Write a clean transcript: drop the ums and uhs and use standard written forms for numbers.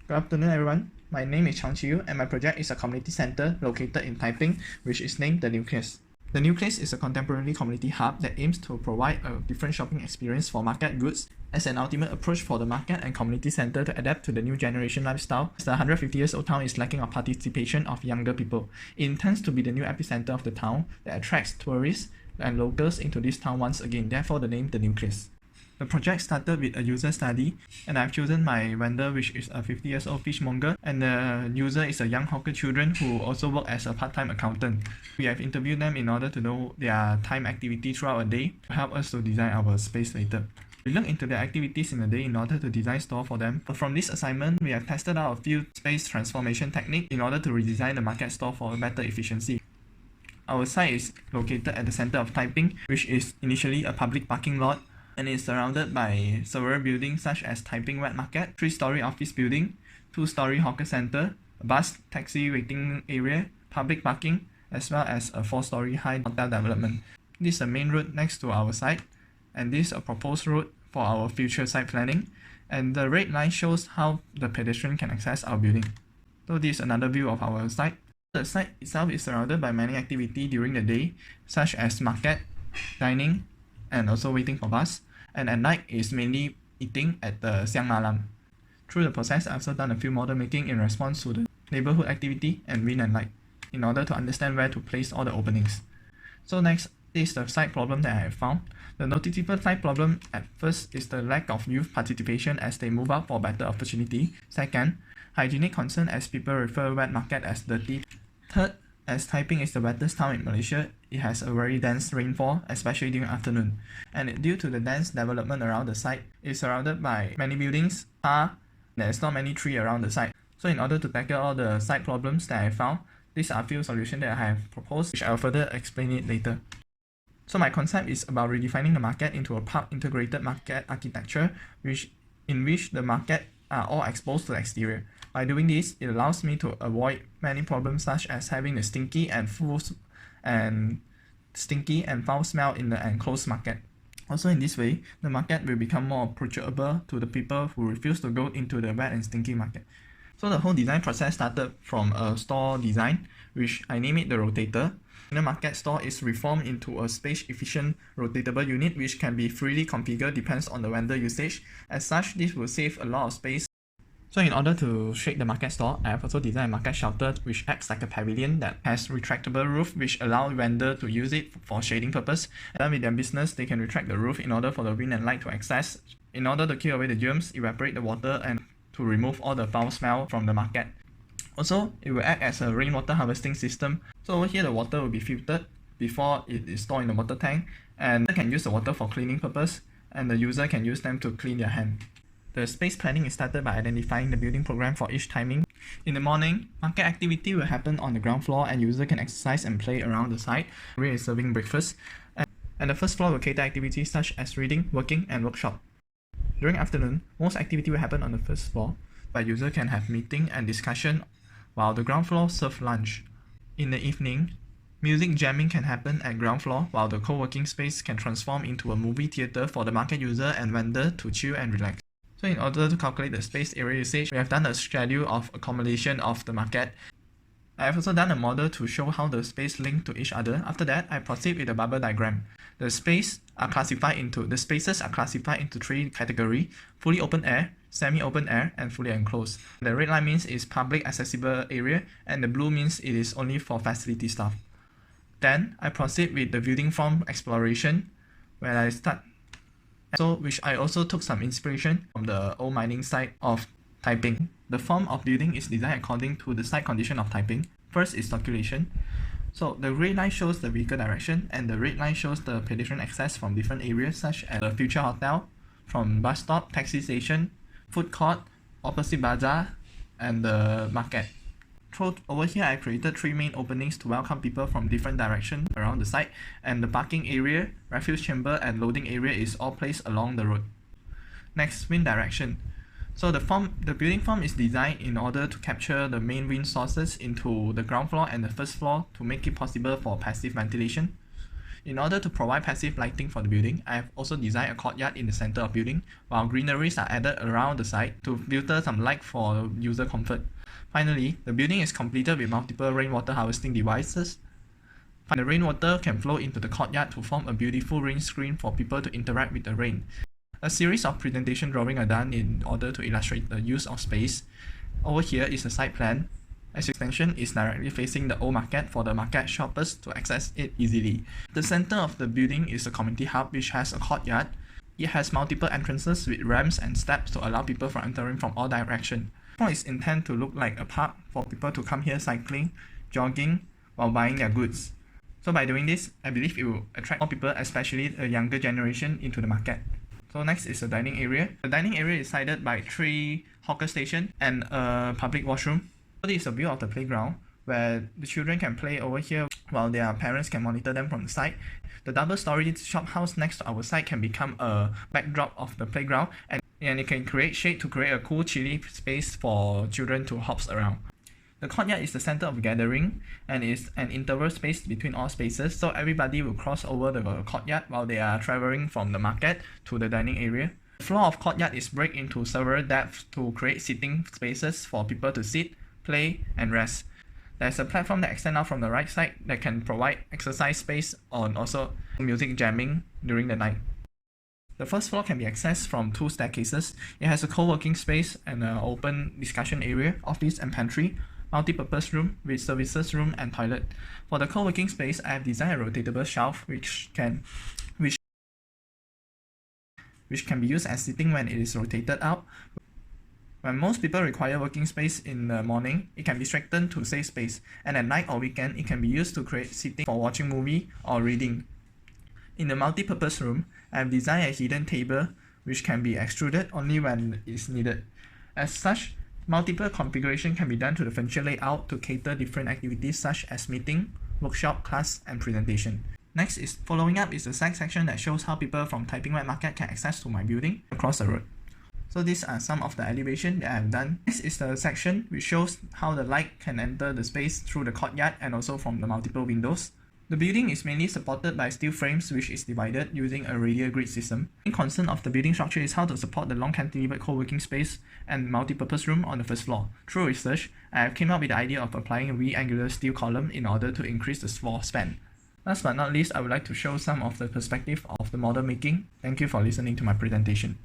Good afternoon, everyone. My name is Changcheeyoo, and my project is a community center located in Taiping, which is named The Nucleus. The Nucleus is a contemporary community hub that aims to provide a different shopping experience for market goods as an ultimate approach for the market and community center to adapt to the new generation lifestyle. As the 150 years old town is lacking of participation of younger people, it intends to be the new epicenter of the town that attracts tourists and locals into this town once again, therefore the name The Nucleus. The project started with a user study, and I've chosen my vendor, which is a 50 years old fishmonger, and the user is a young hawker children who also work as a part-time accountant. We have interviewed them in order to know their time activity throughout a day to help us to design our space later. We look into their activities in a day in order to design store for them. From this assignment, we have tested out a few space transformation techniques in order to redesign the market store for better efficiency. Our site is located at the center of Taiping, which is initially a public parking lot, and is surrounded by several buildings such as Taiping Wet Market, 3-story office building, 2-story hawker center, a bus taxi waiting area, public parking, as well as a 4-story high hotel development. This is the main road next to our site, and this is a proposed route for our future site planning, and the red line shows how the pedestrian can access our building. So this is another view of our site. The site itself is surrounded by many activities during the day, such as market, dining, and also waiting for bus, and at night is mainly eating at the Siang Malam. Through the process, I've also done a few model making in response to the neighborhood activity and wind and light, in order to understand where to place all the openings. So next is the site problem that I have found. The noticeable site problem at first is the lack of youth participation as they move out for better opportunity. Second, hygienic concern as people refer wet market as dirty. Third, as Taiping is the wettest town in Malaysia, it has a very dense rainfall, especially during afternoon. And due to the dense development around the site, it's surrounded by many buildings, there's not many trees around the site. So in order to tackle all the site problems that I found, these are a few solutions that I have proposed, which I'll further explain it later. So my concept is about redefining the market into a park integrated market architecture, in which the market are all exposed to the exterior. By doing this, it allows me to avoid many problems such as having a stinky and foul smell in the enclosed market. Also in this way, the market will become more approachable to the people who refuse to go into the wet and stinky market. So the whole design process started from a store design, which I name it the rotator. The market store is reformed into a space-efficient rotatable unit which can be freely configured depends on the vendor usage. As such, this will save a lot of space. So in order to shake the market store, I have also designed a market shelter which acts like a pavilion that has retractable roof which allow vendor to use it for shading purpose. And with their business, they can retract the roof in order for the wind and light to access, in order to kill away the germs, evaporate the water, and to remove all the foul smell from the market. Also, it will act as a rainwater harvesting system. So over here, the water will be filtered before it is stored in the water tank, and they can use the water for cleaning purpose, and the user can use them to clean their hand. The space planning is started by identifying the building program for each timing. In the morning, market activity will happen on the ground floor and user can exercise and play around the site. We are serving breakfast. And the first floor will cater activities such as reading, working, and workshop. During afternoon, most activity will happen on the first floor, but user can have meeting and discussion while the ground floor serve lunch. In the evening, music jamming can happen at ground floor while the co-working space can transform into a movie theater for the market user and vendor to chill and relax. So in order to calculate the space area usage, we have done a schedule of accommodation of the market. I have also done a model to show how the space link to each other. After that, I proceed with a bubble diagram. The spaces are classified into 3 categories: fully open air, semi-open air, and fully enclosed. The red line means it's public accessible area, and the blue means it is only for facility staff. Then I proceed with the building form exploration, where I start. Which I also took some inspiration from the old mining site of Taiping. The form of building is designed according to the site condition of Taiping. First is circulation. So the red line shows the vehicle direction, and the red line shows the pedestrian access from different areas such as the future hotel, from bus stop, taxi station, food court, opposite bazaar, and the market. Over here, I created 3 main openings to welcome people from different directions around the site, and the parking area, refuse chamber, and loading area is all placed along the road. Next, wind direction. So the building form is designed in order to capture the main wind sources into the ground floor and the first floor to make it possible for passive ventilation. In order to provide passive lighting for the building, I have also designed a courtyard in the center of the building, while greeneries are added around the site to filter some light for user comfort. Finally, the building is completed with multiple rainwater harvesting devices. The rainwater can flow into the courtyard to form a beautiful rain screen for people to interact with the rain. A series of presentation drawings are done in order to illustrate the use of space. Over here is the site plan. As extension is directly facing the old market for the market shoppers to access it easily. The center of the building is a community hub which has a courtyard. It has multiple entrances with ramps and steps to allow people from entering from all directions. The is intended to look like a park for people to come here cycling, jogging, while buying their goods. So by doing this, I believe it will attract more people, especially the younger generation, into the market. So next is the dining area. The dining area is sided by 3 hawker stations and a public washroom. So this is a view of the playground where the children can play over here while their parents can monitor them from the side. The double-story shop house next to our site can become a backdrop of the playground, and it can create shade to create a cool chilly space for children to hop around. The courtyard is the center of gathering and is an interval space between all spaces, so everybody will cross over the courtyard while they are traveling from the market to the dining area. The floor of courtyard is break into several depths to create sitting spaces for people to sit, play, and rest. There's a platform that extends out from the right side that can provide exercise space and also music jamming during the night. The first floor can be accessed from 2 staircases. It has a co-working space and an open discussion area, office and pantry, multi-purpose room with services room and toilet. For the co-working space, I have designed a rotatable shelf which can be used as seating when it is rotated out. When most people require working space in the morning, it can be straightened to save space, and at night or weekend, it can be used to create seating for watching movie or reading. In the multi-purpose room, I have designed a hidden table which can be extruded only when it is needed. As such, multiple configuration can be done to the furniture layout to cater different activities such as meeting, workshop, class, and presentation. Next is following up is the side section that shows how people from Taiping Wet Market can access to my building across the road. So these are some of the elevation that I have done. This is the section which shows how the light can enter the space through the courtyard and also from the multiple windows. The building is mainly supported by steel frames which is divided using a radial grid system. The main concern of the building structure is how to support the long cantilevered co-working space and multi-purpose room on the first floor. Through research, I have came up with the idea of applying a V-angular steel column in order to increase the floor span. Last but not least, I would like to show some of the perspective of the model making. Thank you for listening to my presentation.